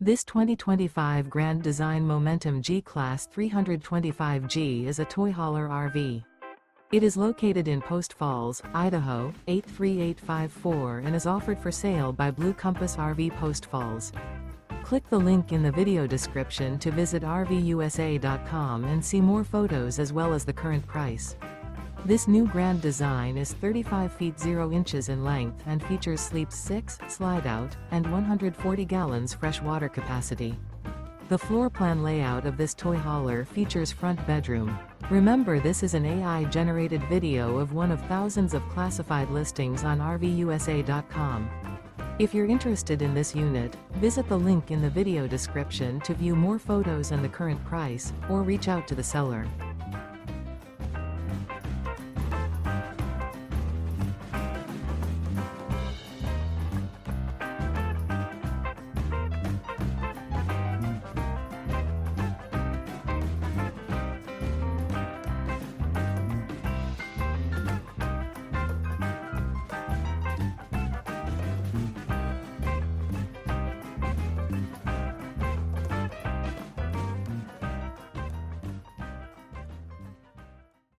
This 2025 Grand Design Momentum G-Class 325G is a toy hauler RV. It is located in Post Falls, Idaho, 83854 and is offered for sale by Blue Compass RV Post Falls. Click the link in the video description to visit RVUSA.com and see more photos as well as the current price. This new Grand Design is 35 feet 0 inches in length and features Sleep 6, Slideout, and 140 gallons fresh water capacity. The floor plan layout of this toy hauler features front bedroom. Remember, this is an AI-generated video of one of thousands of classified listings on RVUSA.com. If you're interested in this unit, visit the link in the video description to view more photos and the current price, or reach out to the seller.